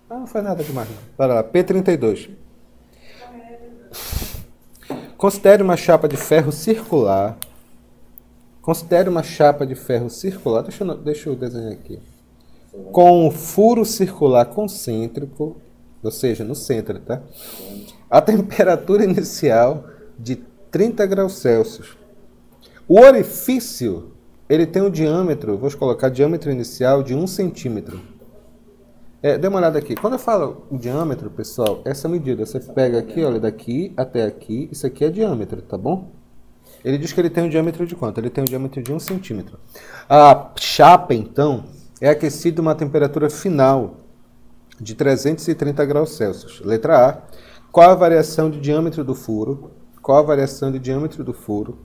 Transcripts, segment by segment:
Ah, não foi nada demais. Bora lá, P32. Considere uma chapa de ferro circular. Considere uma chapa de ferro circular. Deixa eu desenhar aqui. Com um furo circular concêntrico, ou seja, no centro, tá? A temperatura inicial de 30 graus Celsius. O orifício, ele tem um diâmetro, vou colocar diâmetro inicial de 1 centímetro. Dê uma olhada aqui. Quando eu falo o diâmetro, pessoal, essa medida, você pega aqui, olha, daqui até aqui, isso aqui é diâmetro, tá bom? Ele diz que ele tem um diâmetro de quanto? Ele tem um diâmetro de 1 centímetro. A chapa, então, é aquecida a uma temperatura final de 330 graus Celsius. Letra A. Qual a variação de diâmetro do furo? Qual a variação de diâmetro do furo?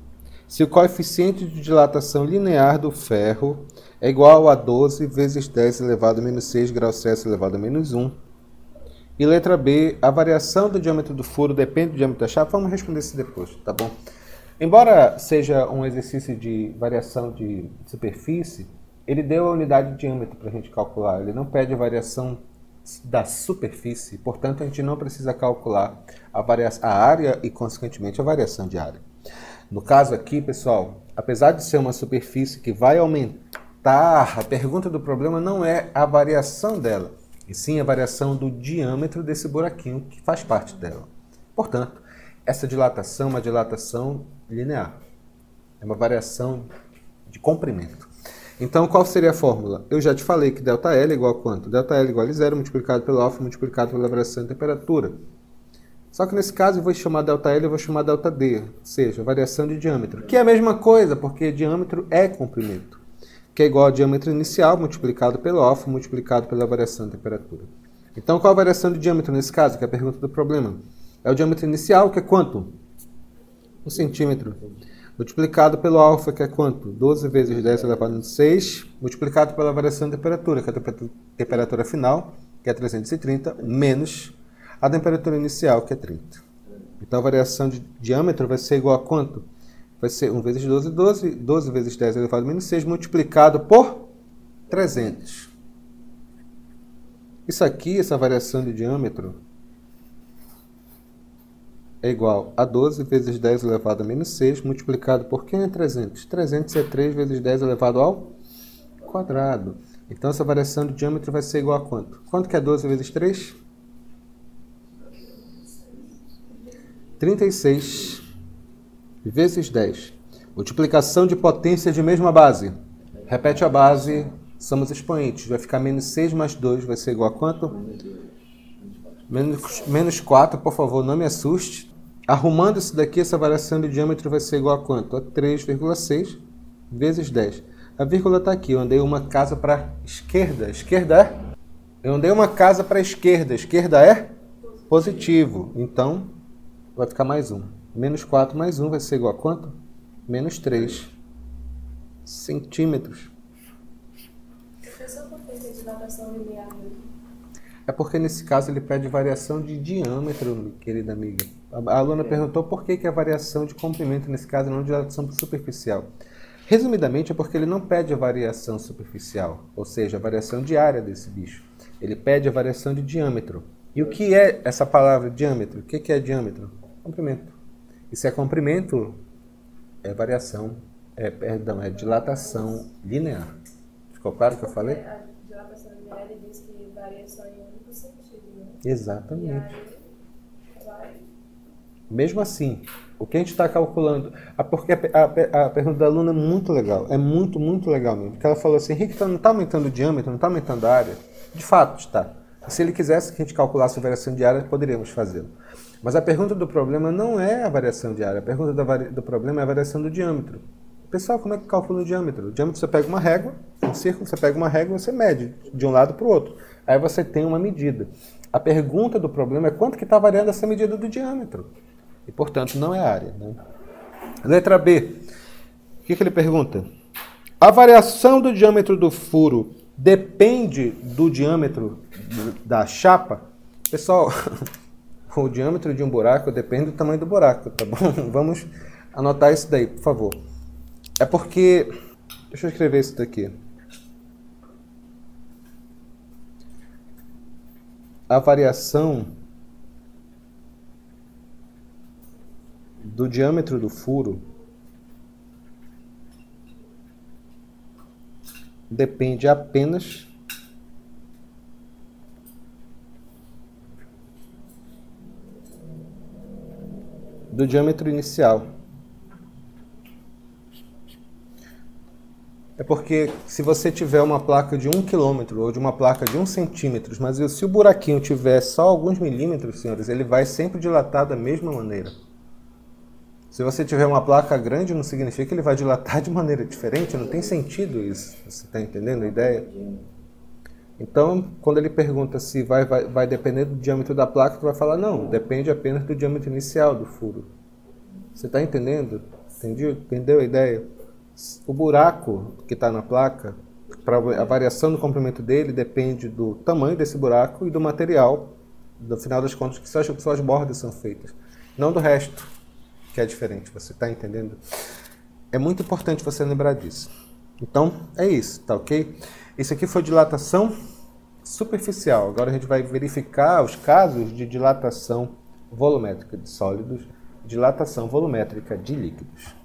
Se o coeficiente de dilatação linear do ferro é igual a 12 vezes 10 elevado a menos 6 graus Celsius elevado a menos 1. E letra B, a variação do diâmetro do furo depende do diâmetro da chapa. Vamos responder isso depois, tá bom? Embora seja um exercício de variação de superfície, ele deu a unidade de diâmetro para a gente calcular. Ele não pede a variação da superfície, portanto a gente não precisa calcular a área e, consequentemente, a variação de área. No caso aqui, pessoal, apesar de ser uma superfície que vai aumentar, a pergunta do problema não é a variação dela, e sim a variação do diâmetro desse buraquinho que faz parte dela. Portanto, essa dilatação é uma dilatação linear, é uma variação de comprimento. Então, qual seria a fórmula? Eu já te falei que ΔL é igual a quanto? ΔL é igual a zero multiplicado pelo alfa multiplicado pela variação de temperatura. Só que nesse caso eu vou chamar ΔL e eu vou chamar ΔD, ou seja, variação de diâmetro, que é a mesma coisa, porque diâmetro é comprimento, que é igual ao diâmetro inicial multiplicado pelo alfa multiplicado pela variação de temperatura. Então, qual a variação de diâmetro nesse caso, que é a pergunta do problema? É o diâmetro inicial, que é quanto? 1 centímetro. Multiplicado pelo alfa, que é quanto? 12 vezes 10 elevado a 6, multiplicado pela variação de temperatura, que é a temperatura final, que é 330, menos a temperatura inicial, que é 30. Então, a variação de diâmetro vai ser igual a quanto? Vai ser 1 vezes 12, 12. 12 vezes 10 elevado a menos 6, multiplicado por 300. Isso aqui, essa variação de diâmetro, é igual a 12 vezes 10 elevado a menos 6, multiplicado por quem é 300? 300 é 3 vezes 10 elevado ao quadrado. Então, essa variação de diâmetro vai ser igual a quanto? Quanto que é 12 vezes 3? 36 vezes 10. Multiplicação de potência de mesma base. Repete a base, somos expoentes. Vai ficar menos 6 mais 2, vai ser igual a quanto? Menos 4, por favor, não me assuste. Arrumando isso daqui, essa variação de diâmetro vai ser igual a quanto? A 3,6 vezes 10. A vírgula está aqui, eu andei uma casa para a esquerda. Esquerda é? Eu andei uma casa para a esquerda. Esquerda é? Positivo. Então, vai ficar mais 1. Menos 4 mais 1 vai ser igual a quanto? Menos 3 centímetros. Professor, por que a dilatação linear? É porque nesse caso ele pede variação de diâmetro, querida amiga. A aluna perguntou por que a variação de comprimento nesse caso não de dilatação superficial. Resumidamente é porque ele não pede a variação superficial, ou seja, a variação de área desse bicho. Ele pede a variação de diâmetro. E o que é essa palavra diâmetro? O que é diâmetro? Comprimento. E se é comprimento, é variação, é dilatação linear. Ficou claro o que eu falei? A dilatação linear ele diz que varia só em um único sentido, né? Exatamente. E aí, vai... Mesmo assim, o que a gente está calculando... Porque a pergunta da aluna é muito legal. É muito, muito legal mesmo. Porque ela falou assim, Henrique, não está aumentando o diâmetro, não está aumentando a área? De fato, está. Se ele quisesse que a gente calculasse a variação de área, poderíamos fazê-lo. Mas a pergunta do problema não é a variação de área. A pergunta do problema é a variação do diâmetro. Pessoal, como é que calcula o diâmetro? O diâmetro, você pega uma régua, um círculo, você pega uma régua e você mede de um lado para o outro. Aí você tem uma medida. A pergunta do problema é quanto que está variando essa medida do diâmetro. E, portanto, não é área, né? Letra B. O que ele pergunta? A variação do diâmetro do furo depende do diâmetro da chapa? Pessoal, o diâmetro de um buraco depende do tamanho do buraco, tá bom? Vamos anotar isso daí, por favor. É porque... Deixa eu escrever isso daqui. A variação do diâmetro do furo depende apenas do diâmetro inicial. É porque se você tiver uma placa de 1 km ou de uma placa de 1 cm, mas se o buraquinho tiver só alguns milímetros, senhores, ele vai sempre dilatar da mesma maneira. Se você tiver uma placa grande, não significa que ele vai dilatar de maneira diferente, não tem sentido isso. Você está entendendo a ideia? Então, quando ele pergunta se vai depender do diâmetro da placa, tu vai falar, não, depende apenas do diâmetro inicial do furo. Você está entendendo? Entendeu a ideia? O buraco que está na placa, a variação do comprimento dele depende do tamanho desse buraco e do material, no final das contas, que suas bordas são feitas. Não do resto, que é diferente. Você está entendendo? É muito importante você lembrar disso. Então, é isso, tá ok? Isso aqui foi dilatação superficial. Agora a gente vai verificar os casos de dilatação volumétrica de sólidos, dilatação volumétrica de líquidos.